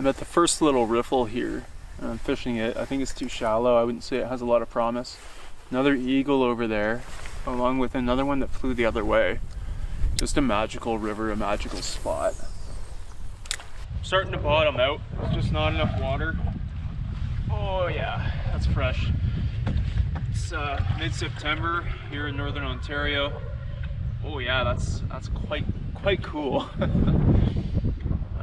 I'm at the first little riffle here. I'm fishing it. I think it's too shallow. I wouldn't say it has a lot of promise. Another eagle over there, along with another one that flew the other way. Just a magical river, a magical spot. I'm starting to bottom out. There's just not enough water. Oh yeah, that's fresh. It's mid-September here in Northern Ontario. Oh yeah, that's quite cool.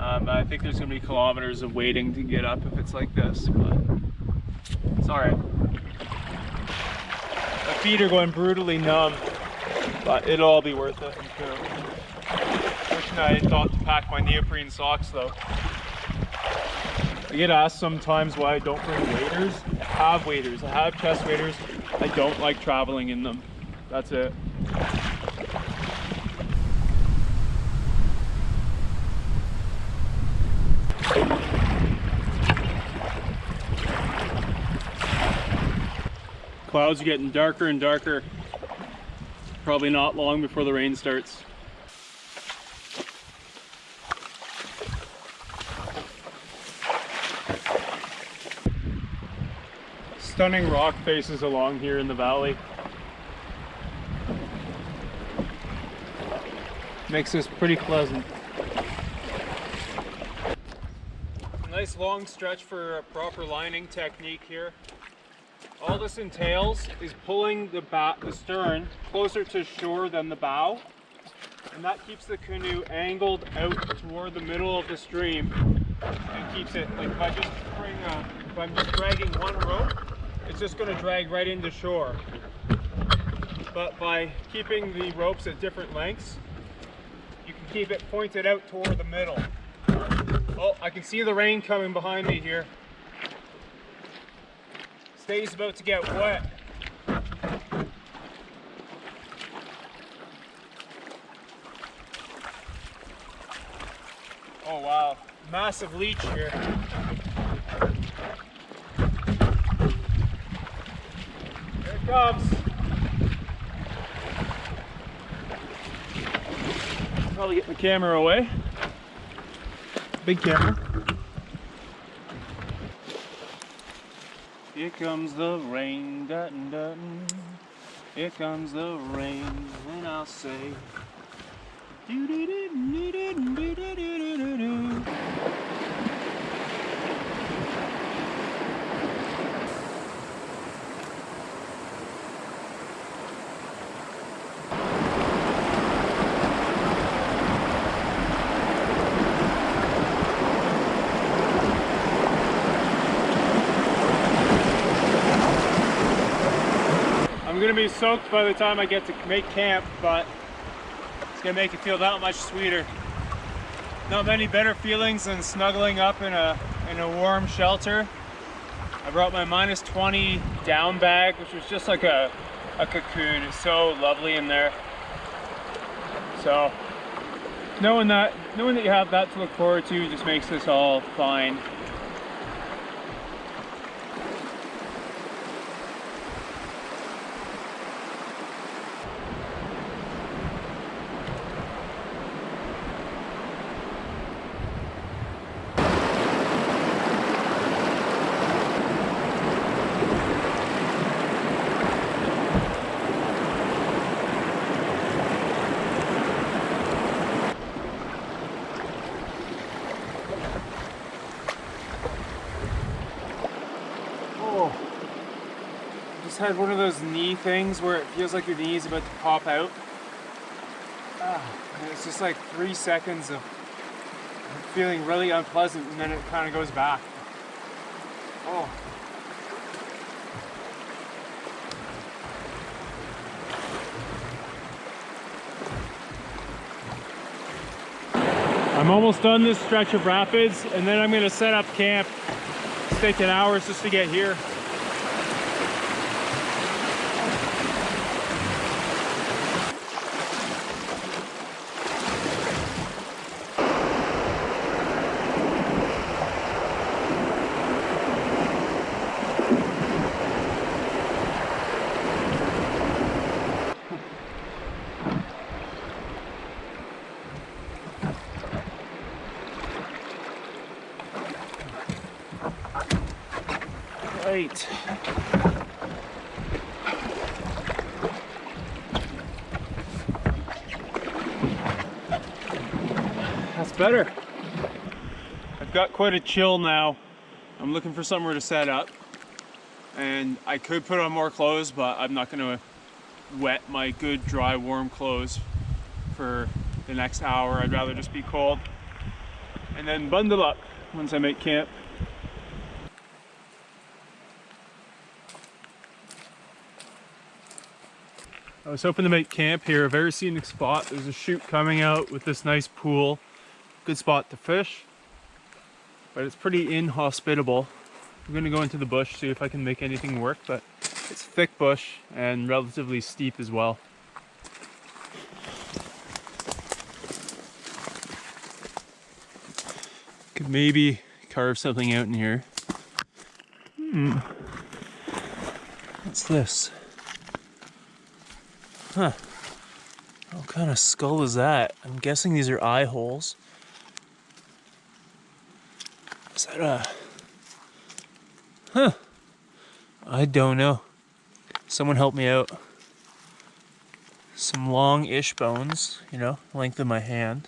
I think there's gonna be kilometers of waiting to get up if it's like this, but it's all right. My feet are going brutally numb, but it'll all be worth it, I'm sure. Wishing I had thought to pack my neoprene socks though. I get asked sometimes why I don't bring waders. I have waders, I have chest waders. I don't like traveling in them. That's it. Clouds are getting darker and darker. Probably not long before the rain starts. Stunning rock faces along here in the valley. Makes this pretty pleasant. Nice long stretch for a proper lining technique here. All this entails is pulling the stern closer to shore than the bow, and that keeps the canoe angled out toward the middle of the stream and keeps it, like if I'm just dragging one rope, it's just going to drag right into shore. But by keeping the ropes at different lengths, you can keep it pointed out toward the middle. Oh, I can see the rain coming behind me here. Day's about to get wet. Oh wow, massive leech here. Here it comes. Probably get the camera away. Big camera. Here comes the rain, dutton dutton. Here comes the rain, and I'll say, doo doo doo doo doo doo doo doo doo doo. I'm gonna be soaked by the time I get to make camp, but it's gonna make it feel that much sweeter. Not many better feelings than snuggling up in a warm shelter. I brought my -20 down bag, which was just like a cocoon. It's so lovely in there. So knowing that you have that to look forward to just makes this all fine. Had one of those knee things where it feels like your knee is about to pop out. And it's just like 3 seconds of feeling really unpleasant, and then it kind of goes back. Oh. I'm almost done this stretch of rapids, and then I'm going to set up camp. It's taken hours just to get here. right. That's better. I've got quite a chill now. I'm looking for somewhere to set up. And I could put on more clothes, but I'm not gonna wet my good, dry, warm clothes for the next hour. I'd rather just be cold and then bundle up once I make camp. I was hoping to make camp here, a very scenic spot. There's a chute coming out with this nice pool. Good spot to fish, but it's pretty inhospitable. I'm gonna go into the bush, see if I can make anything work, but it's thick bush and relatively steep as well. Could maybe carve something out in here. What's this? Huh. What kind of skull is that? I'm guessing these are eye holes. Is that a... Huh. I don't know. Someone help me out. Some long-ish bones, you know, length of my hand.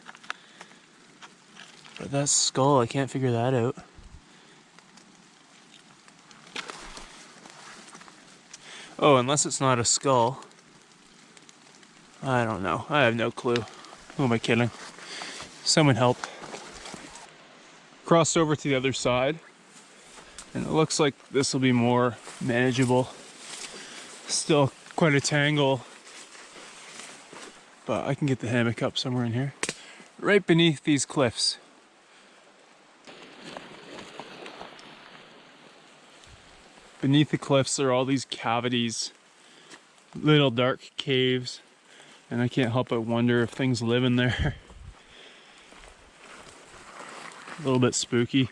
But that skull, I can't figure that out. Oh, unless it's not a skull. I don't know. I have no clue. Who am I kidding? Someone help. Crossed over to the other side. And it looks like this will be more manageable. Still quite a tangle. But I can get the hammock up somewhere in here. Right beneath these cliffs. Beneath the cliffs are all these cavities. Little dark caves. And I can't help but wonder if things live in there. A little bit spooky.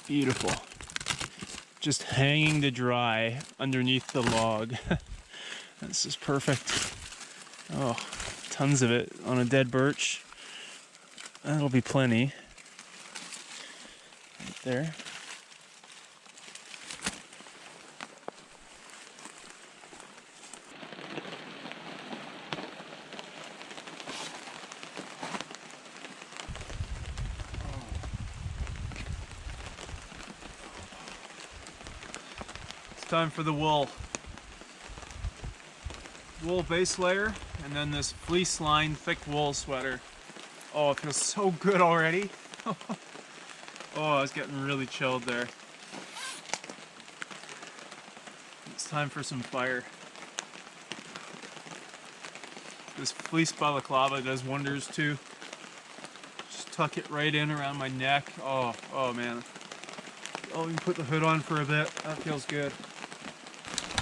Beautiful. Just hanging to dry underneath the log. This is perfect. Oh, tons of it on a dead birch. That'll be plenty. Right there. It's time for the wool. Wool base layer, and then this fleece lined thick wool sweater. Oh, it feels so good already. Oh, I was getting really chilled there. It's time for some fire. This fleece balaclava does wonders too. Just tuck it right in around my neck. Oh man. Oh, you can put the hood on for a bit. That feels good.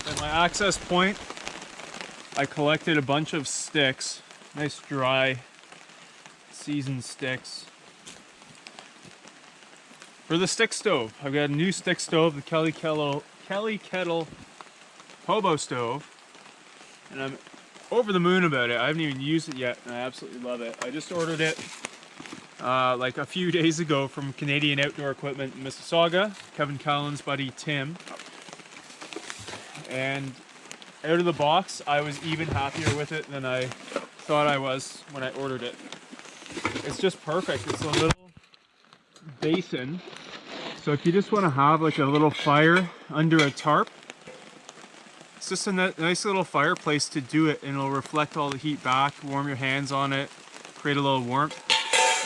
At my access point, I collected a bunch of sticks, nice dry seasoned sticks. For the stick stove, I've got a new stick stove, the Kelly Kettle HOBO stove, and I'm over the moon about it. I haven't even used it yet, and I absolutely love it. I just ordered it like a few days ago from Canadian Outdoor Equipment in Mississauga, Kevin Callan's buddy Tim, and out of the box, I was even happier with it than I thought I was when I ordered it. It's just perfect. It's a little basin. So if you just want to have like a little fire under a tarp, it's just a nice little fireplace to do it, and it'll reflect all the heat back, warm your hands on it, create a little warmth.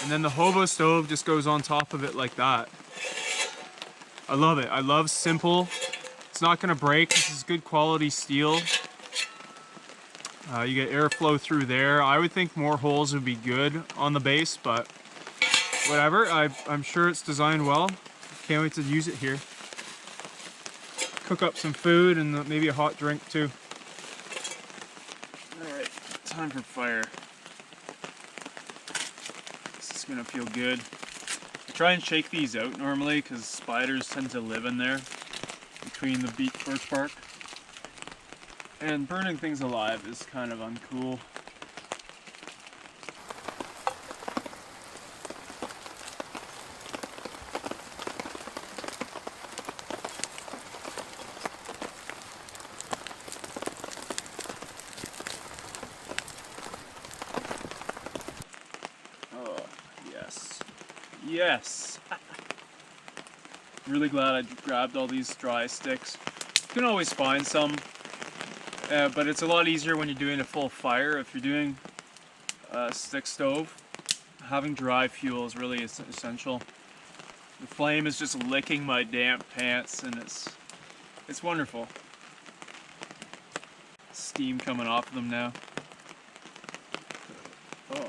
And then the HOBO stove just goes on top of it like that. I love it. I love simple. It's not going to break. This is good quality steel. You get airflow through there. I would think more holes would be good on the base, but whatever. I'm sure it's designed well. Can't wait to use it here. Cook up some food and maybe a hot drink too. Alright, time for fire. This is going to feel good. I try and shake these out normally because spiders tend to live in there between the birch bark. And burning things alive is kind of uncool. Oh, yes. Yes! Really glad I grabbed all these dry sticks. You can always find some. But it's a lot easier when you're doing a full fire. If you're doing a stick stove, having dry fuel is really essential. The flame is just licking my damp pants and it's wonderful. Steam coming off of them now. Oh.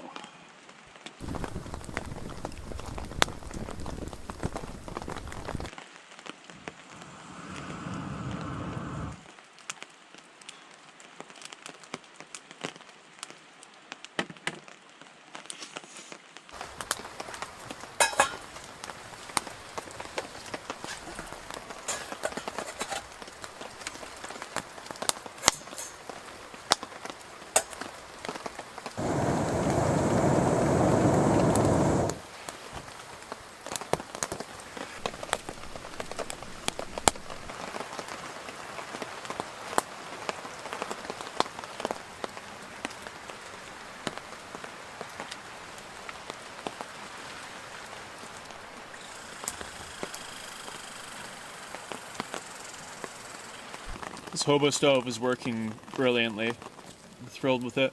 This HOBO stove is working brilliantly. I'm thrilled with it.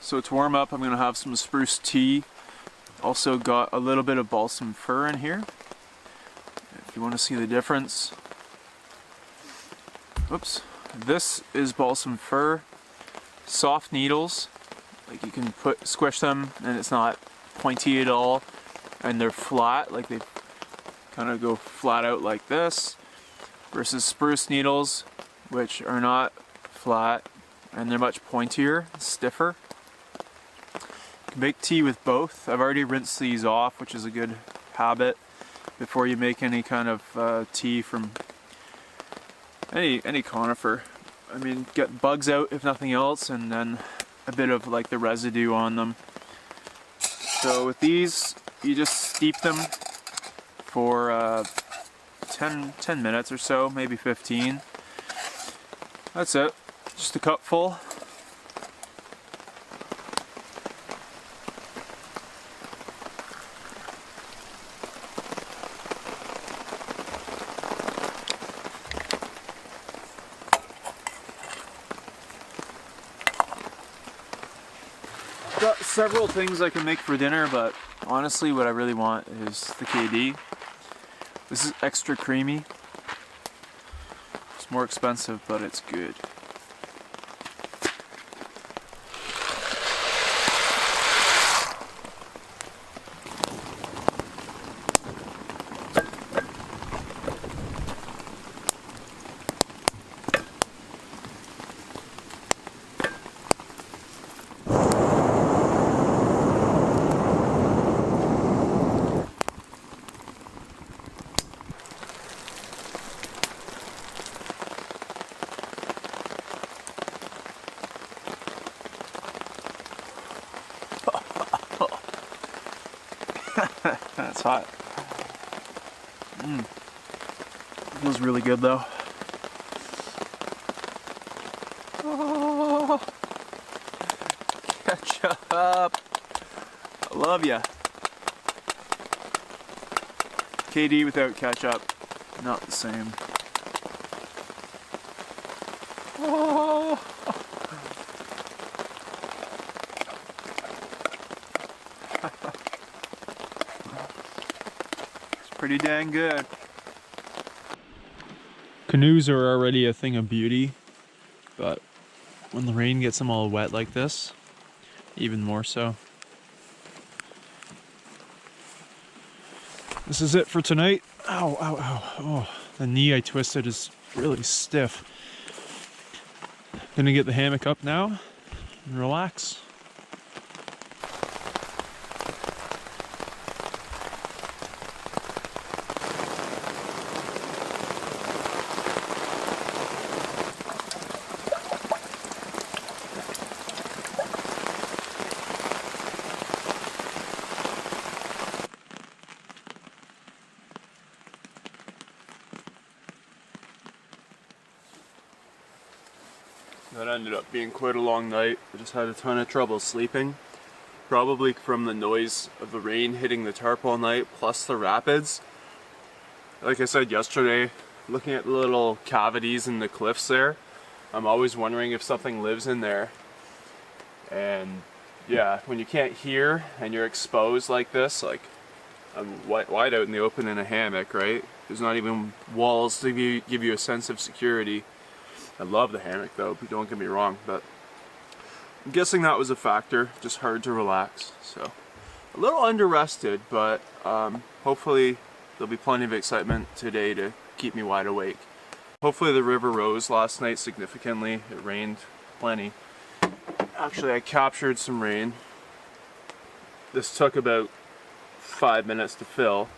So to warm up, I'm going to have some spruce tea. Also got a little bit of balsam fir in here. If you want to see the difference. Oops. This is balsam fir. Soft needles, like you can squish them and it's not pointy at all, and they're flat, like they kind of go flat out like this, versus spruce needles, which are not flat and they're much pointier, stiffer. You can make tea with both. I've already rinsed these off, which is a good habit before you make any kind of tea from any conifer. I mean, get bugs out if nothing else, and then a bit of like the residue on them. So with these, you just steep them for 10 minutes or so, maybe 15. That's it, just a cup full. Got several things I can make for dinner, but honestly what I really want is the KD. This is extra creamy. It's more expensive, but it's good. That's hot. Feels really good though. Oh, ketchup. I love ya. KD without ketchup, not the same. Oh. Pretty dang good. Canoes are already a thing of beauty, but when the rain gets them all wet like this, even more so. This is it for tonight. Ow, ow, ow. Oh. The knee I twisted is really stiff. Gonna get the hammock up now and relax. That ended up being quite a long night. I just had a ton of trouble sleeping. Probably from the noise of the rain hitting the tarp all night, plus the rapids. Like I said yesterday, looking at the little cavities in the cliffs there, I'm always wondering if something lives in there. And yeah, when you can't hear and you're exposed like this, like I'm wide out in the open in a hammock, right? There's not even walls to give you a sense of security. I love the hammock though, don't get me wrong, but I'm guessing that was a factor, just hard to relax. So a little under-rested, but hopefully there'll be plenty of excitement today to keep me wide awake. Hopefully the river rose last night significantly. It rained plenty. Actually, I captured some rain. This took about 5 minutes to fill.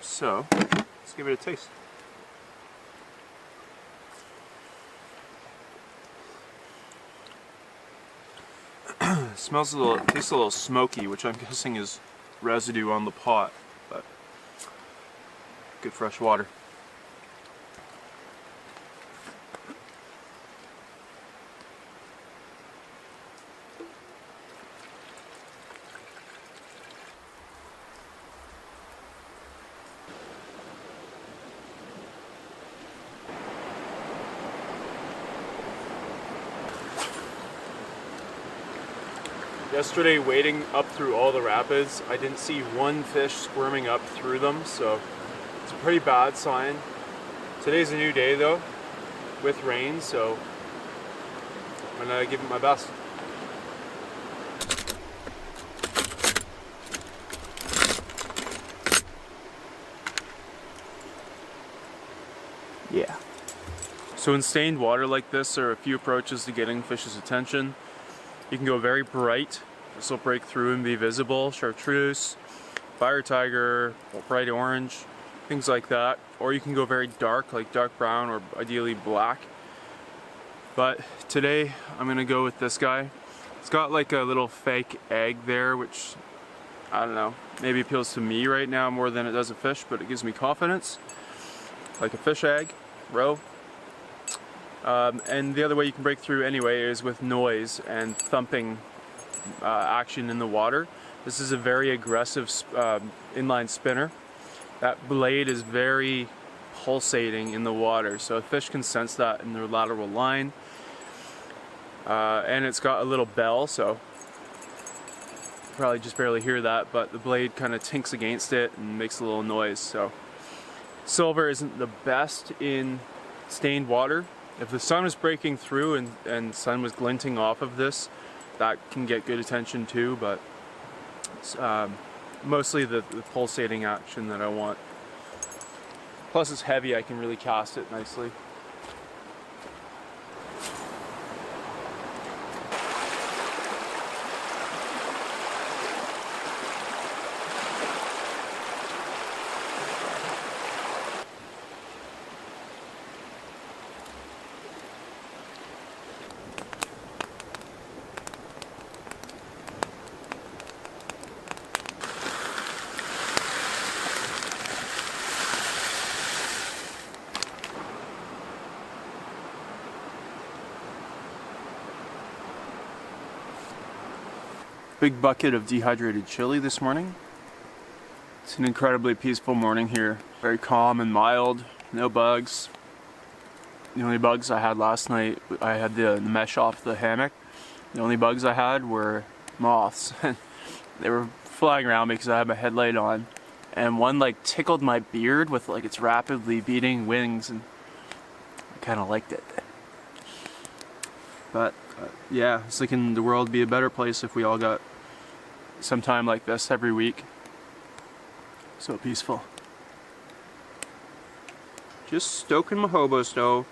So let's give it a taste. It smells tastes a little smoky, which I'm guessing is residue on the pot, but good fresh water. Yesterday, wading up through all the rapids, I didn't see one fish squirming up through them, so it's a pretty bad sign. Today's a new day though, with rain, so I'm gonna give it my best. Yeah. So in stained water like this, there are a few approaches to getting fish's attention. You can go very bright, this will break through and be visible, chartreuse, fire tiger, bright orange, things like that. Or you can go very dark, like dark brown or ideally black. But today I'm gonna go with this guy. It's got like a little fake egg there, which, I don't know, maybe appeals to me right now more than it does a fish, but it gives me confidence. Like a fish egg, roe. And the other way you can break through anyway is with noise and thumping action in the water. This is a very aggressive inline spinner. That blade is very pulsating in the water, so a fish can sense that in their lateral line. And it's got a little bell, so you probably just barely hear that, but the blade kind of tinks against it and makes a little noise. So silver isn't the best in stained water. If the sun was breaking through and sun was glinting off of this, that can get good attention too, but it's mostly the pulsating action that I want. Plus it's heavy, I can really cast it nicely. Big bucket of dehydrated chili this morning. It's an incredibly peaceful morning here. Very calm and mild, no bugs. The only bugs I had last night, I had the mesh off the hammock. The only bugs I had were moths. They were flying around me because I had my headlight on. And one like tickled my beard with like its rapidly beating wings, and I kind of liked it. But yeah, I was thinking the world would be a better place if we all got some time like this every week. So peaceful. Just stoking my hobo stove.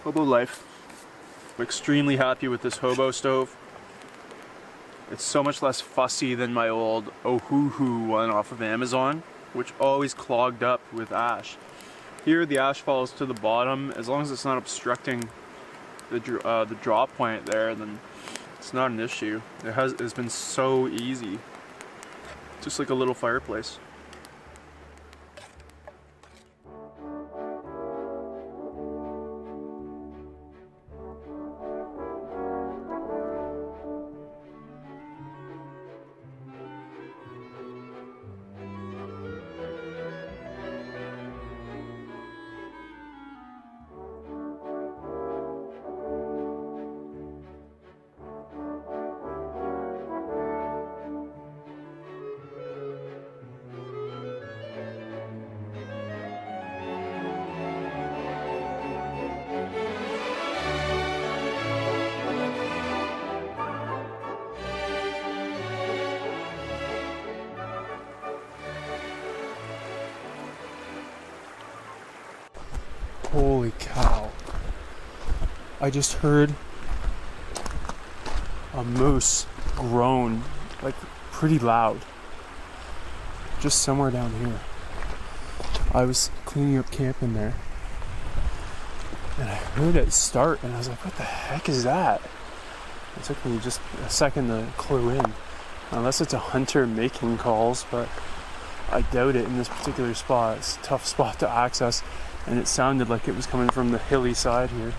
Hobo life. I'm extremely happy with this hobo stove. It's so much less fussy than my old Ohuhu one off of Amazon, which always clogged up with ash. Here the ash falls to the bottom. As long as it's not obstructing the draw point there, then it's not an issue. It's been so easy. Just like a little fireplace. Holy cow. I just heard a moose groan, like pretty loud, just somewhere down here. I was cleaning up camp in there and I heard it start and I was like, what the heck is that? It took me just a second to clue in, unless it's a hunter making calls, but I doubt it in this particular spot. It's a tough spot to access. And it sounded like it was coming from the hilly side here.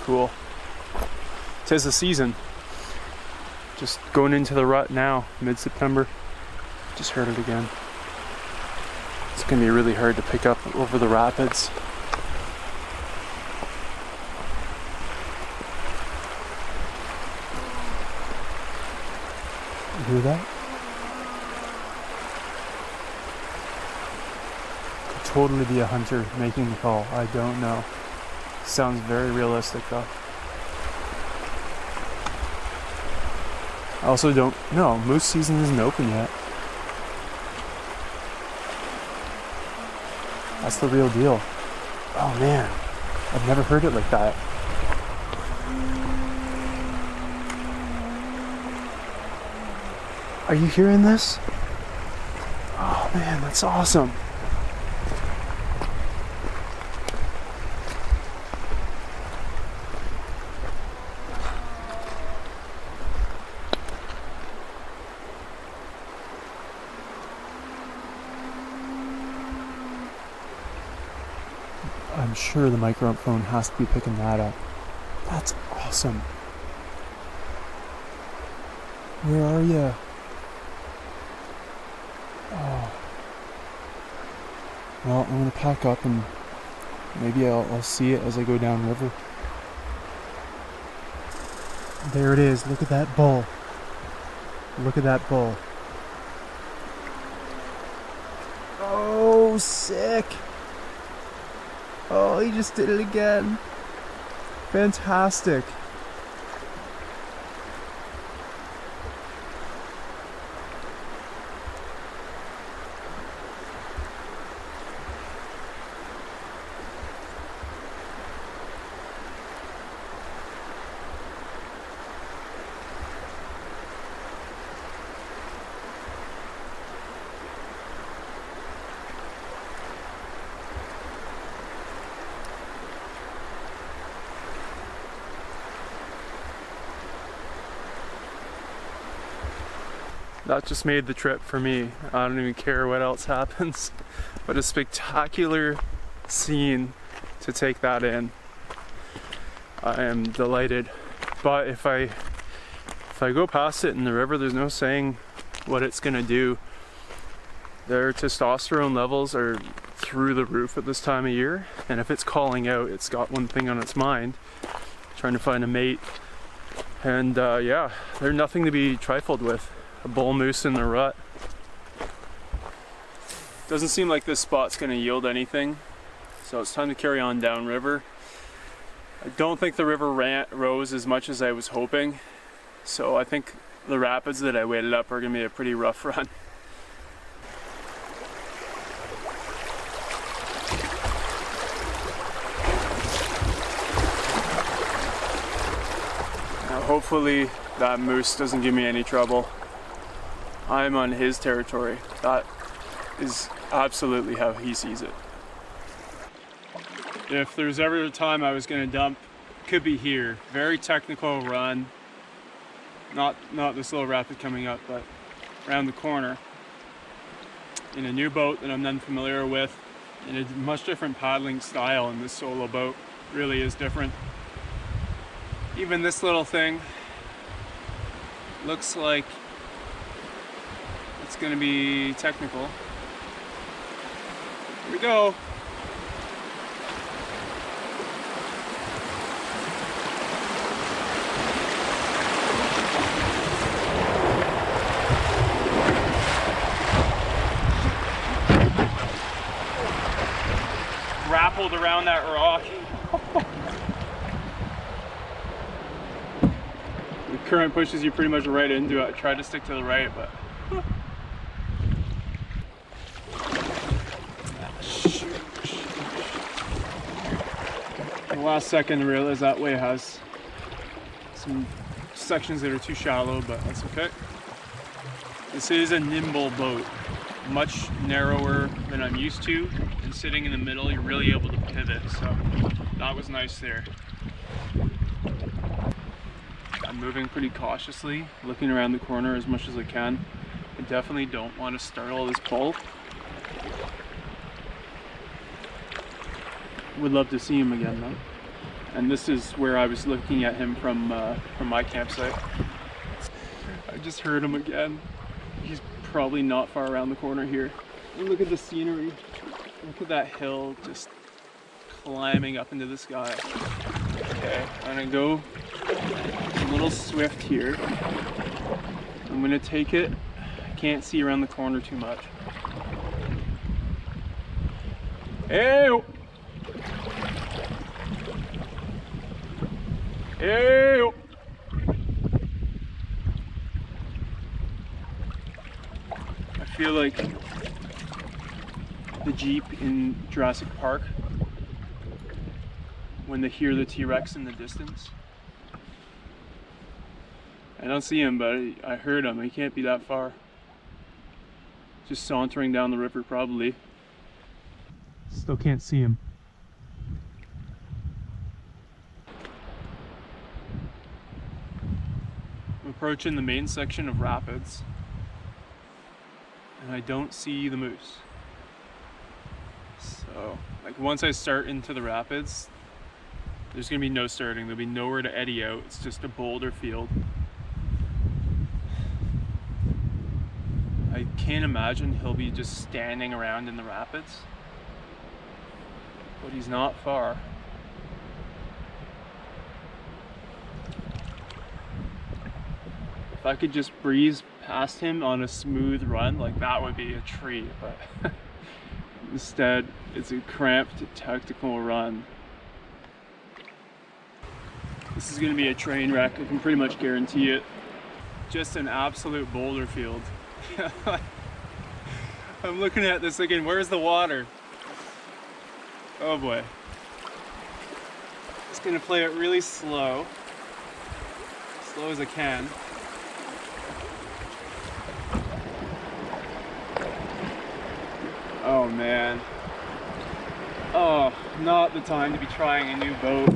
Cool. 'Tis the season. Just going into the rut now, mid-September. Just heard it again. It's gonna be really hard to pick up over the rapids. You hear that? Totally be a hunter making the call. I don't know. Sounds very realistic though. I also don't know. Moose season isn't open yet. That's the real deal. Oh man, I've never heard it like that. Are you hearing this? Oh man, that's awesome. I'm sure the microphone has to be picking that up. That's awesome. Where are you? Oh. Well, I'm gonna pack up and maybe I'll see it as I go downriver. There it is. Look at that bull. Look at that bull. Oh, sick. Oh, he just did it again. Fantastic. That just made the trip for me. I don't even care what else happens. But a spectacular scene to take that in. I am delighted. But if I go past it in the river, there's no saying what it's gonna do. Their testosterone levels are through the roof at this time of year. And if it's calling out, it's got one thing on its mind. Trying to find a mate. And yeah, they're nothing to be trifled with. A bull moose in the rut. Doesn't seem like this spot's going to yield anything, so it's time to carry on downriver. I don't think the river rose as much as I was hoping, so I think the rapids that I waded up are going to be a pretty rough run. Hopefully that moose doesn't give me any trouble. I'm on his territory. That is absolutely how he sees it. If there's ever a time I was gonna dump, could be here. Very technical run. Not this little rapid coming up, but around the corner. In a new boat that I'm unfamiliar with, in a much different paddling style, and this solo boat really is different. Even this little thing looks like it's gonna be technical. Here we go. Grappled around that rock. The current pushes you pretty much right into it. I tried to stick to the right, but the last second I realized that way has some sections that are too shallow, but that's okay. This is a nimble boat, much narrower than I'm used to, and sitting in the middle you're really able to pivot, so that was nice there. I'm moving pretty cautiously, looking around the corner as much as I can. I definitely don't want to startle this bull. Would love to see him again though. And this is where I was looking at him from my campsite. I just heard him again. He's probably not far around the corner here. And look at the scenery. Look at that hill just climbing up into the sky. Okay, I'm gonna go a little swift here. I'm gonna take it. I can't see around the corner too much. Ew! Ew! I feel like the Jeep in Jurassic Park when they hear the T-Rex in the distance. I don't see him, but I heard him. He can't be that far. Just sauntering down the river, probably. Still can't see him. I'm approaching the main section of rapids, and I don't see the moose. So, like, once I start into the rapids, there's gonna be no starting. There'll be nowhere to eddy out. It's just a boulder field. I can't imagine he'll be just standing around in the rapids, but he's not far. If I could just breeze past him on a smooth run, like, that would be a treat, but instead it's a cramped tactical run. This is going to be a train wreck, I can pretty much guarantee it. Just an absolute boulder field. I'm looking at this again, where's the water? Oh boy. Just gonna play it really slow. Slow as I can. Oh man. Oh, not the time to be trying a new boat.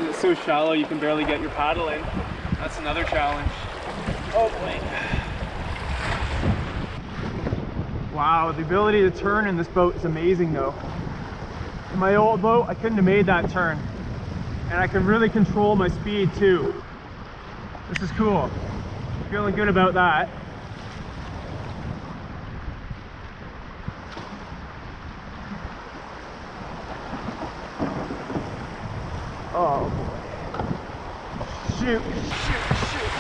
It's so shallow you can barely get your paddle in. That's another challenge. Oh boy. Wow, the ability to turn in this boat is amazing though. In my old boat, I couldn't have made that turn. And I can really control my speed too. This is cool. Feeling good about that. Oh boy. Shoot, shoot, shoot.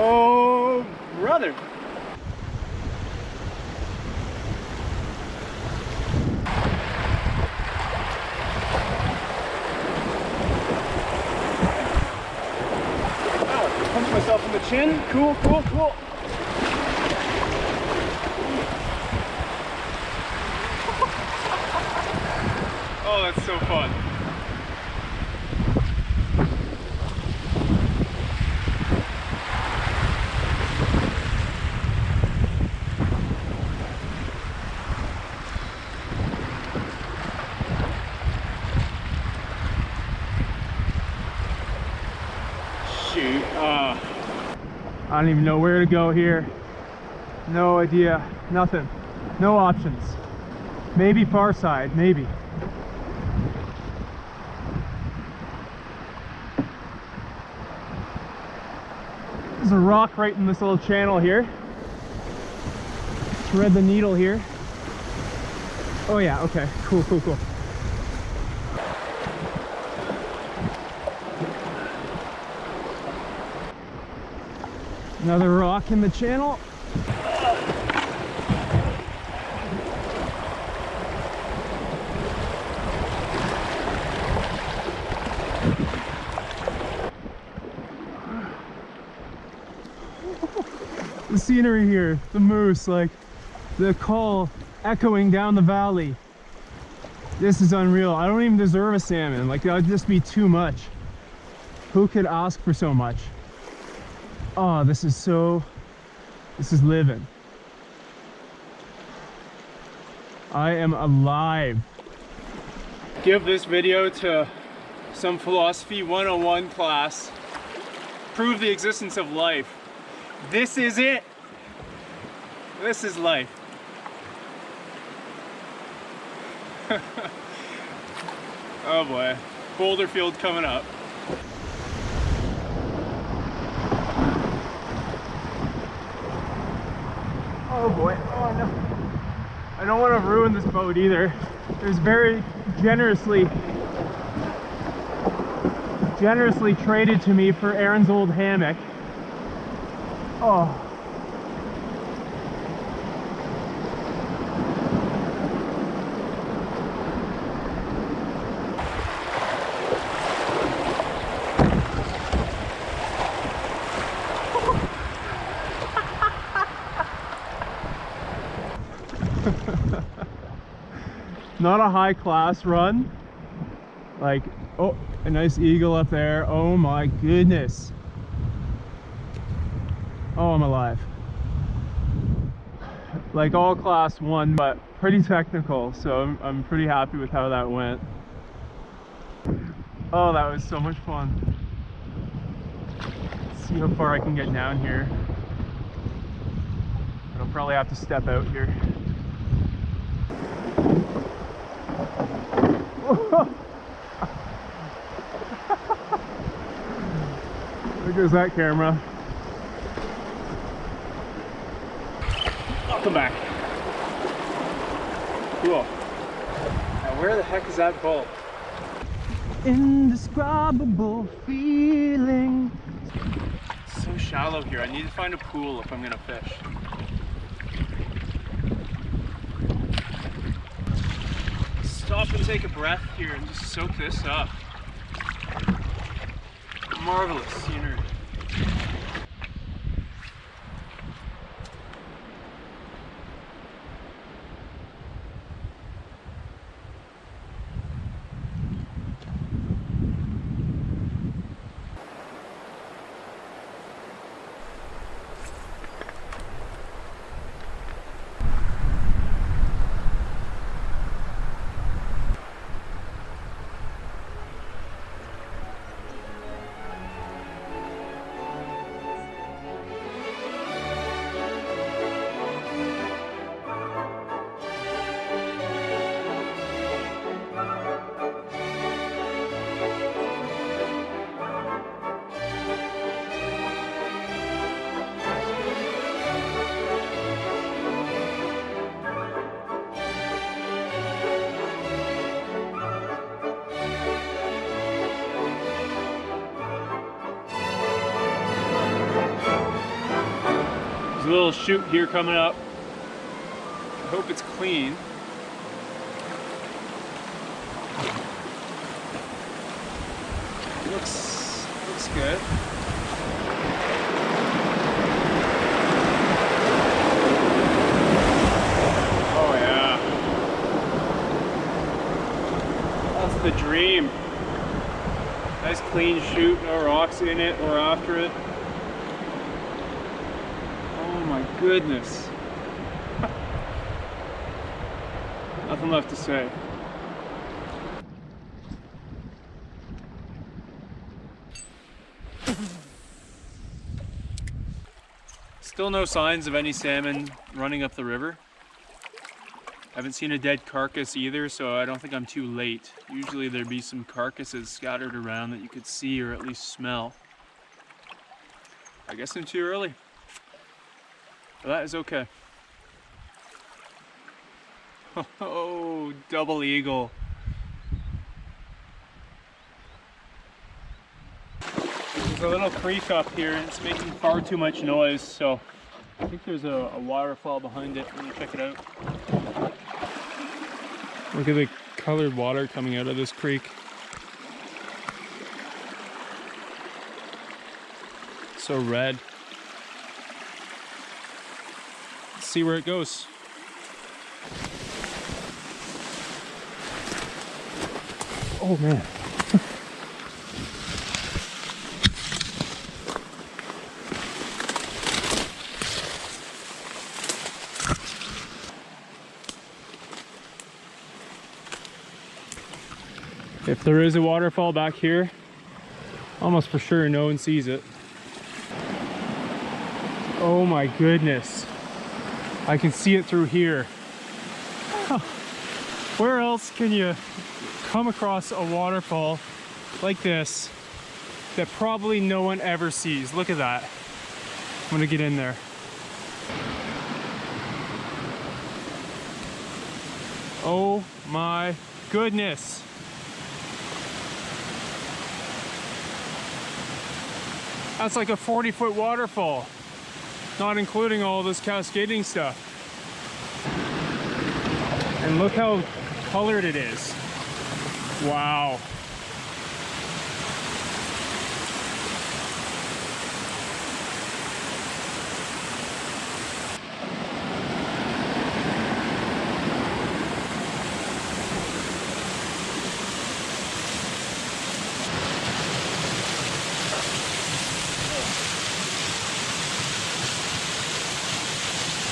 Oh, brother. Oh, punch myself in the chin. Cool, cool, cool. Oh, that's so fun. Shoot. I don't even know where to go here. No idea. Nothing. No options. Maybe far side. Maybe. There's a rock right in this little channel here. Thread the needle here. Oh yeah, okay. Cool, cool, cool. Another rock in the channel. The scenery here, the moose, like the call echoing down the valley. This is unreal. I don't even deserve a salmon. Like, that would just be too much. Who could ask for so much? Oh, this is living. I am alive. Give this video to some philosophy 101 class. Prove the existence of life. This is it. This is life. Oh boy, boulder field coming up. Oh boy, oh no. I don't want to ruin this boat either. It was very generously traded to me for Aaron's old hammock. Oh. Not a high class run. Like, oh, a nice eagle up there. Oh my goodness. Oh, I'm alive. Like all class 1, but pretty technical, so I'm pretty happy with how that went. Oh, that was so much fun. Let's see how far I can get down here. I'll probably have to step out here. There goes that camera. I'll come back. Cool. Now where the heck is that boat? Indescribable feeling. It's so shallow here. I need to find a pool if I'm gonna fish. Stop and take a breath here and just soak this up. Marvelous scenery. There's a little chute here coming up. I hope it's clean. Looks good. Oh yeah. clean chute, no rocks in it or after it. Oh my goodness. Nothing left to say. Still no signs of any salmon running up the river. I haven't seen a dead carcass either, so I don't think I'm too late. Usually there'd be some carcasses scattered around that you could see or at least smell. I guess I'm too early. But that is okay. Oh, double eagle. There's a little creek up here and it's making far too much noise, so I think there's a waterfall behind it. Let me check it out. Look at the colored water coming out of this creek. So red. Let's see where it goes. Oh man. If there is a waterfall back here, almost for sure no one sees it. Oh my goodness. I can see it through here. Where else can you come across a waterfall like this that probably no one ever sees? Look at that. I'm gonna get in there. Oh my goodness. That's like a 40-foot waterfall, not including all this cascading stuff. And look how colored it is. Wow.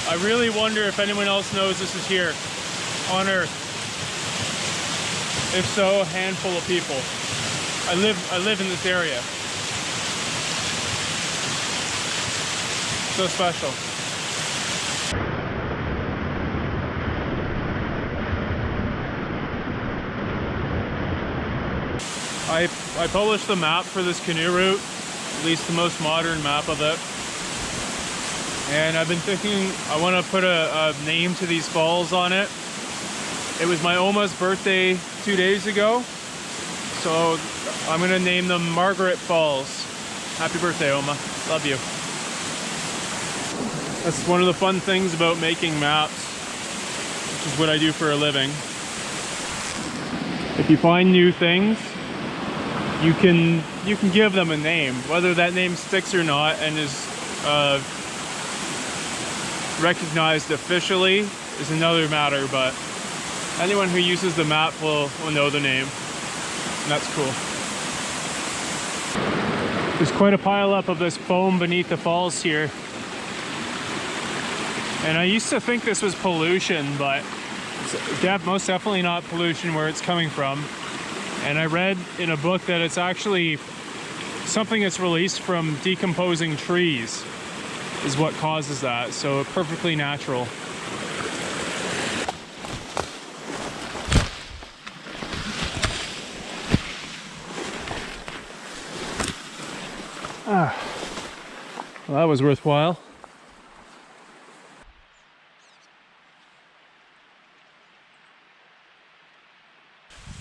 I really wonder if anyone else knows this is here on Earth. If so, a handful of people. I live in this area. So special. I published the map for this canoe route, at least the most modern map of it. And I've been thinking I want to put a name to these falls on it. It was my Oma's birthday 2 days ago, so I'm going to name them Margaret Falls. Happy birthday, Oma. Love you. That's one of the fun things about making maps, which is what I do for a living. If you find new things, you can give them a name. Whether that name sticks or not and is recognized officially is another matter, but anyone who uses the map will know the name, and that's cool. There's quite a pile up of this foam beneath the falls here, and I used to think this was pollution, but it's most definitely not pollution where it's coming from. And I read in a book that it's actually something that's released from decomposing trees is what causes that, so perfectly natural. Well, that was worthwhile.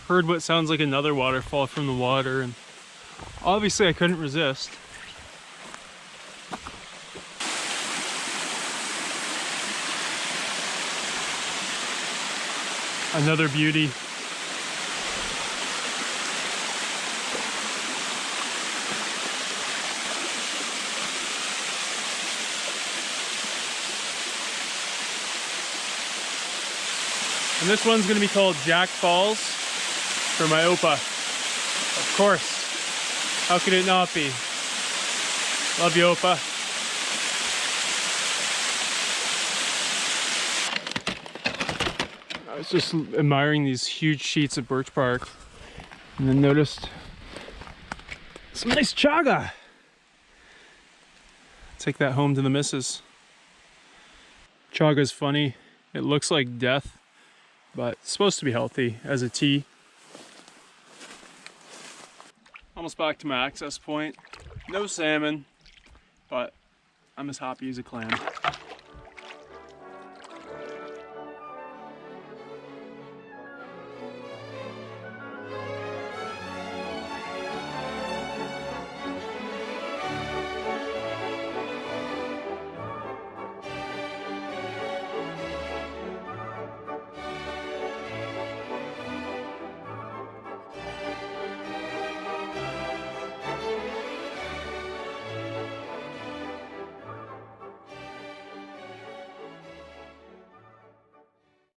Heard what sounds like another waterfall from the water, and obviously I couldn't resist. Another beauty. And this one's going to be called Jack Falls for my Opa. Of course. How could it not be? Love you, Opa. I was just admiring these huge sheets of birch bark and then noticed some nice chaga. Take that home to the missus. Chaga's funny. It looks like death, but it's supposed to be healthy as a tea. Almost back to my access point. No salmon, but I'm as happy as a clam.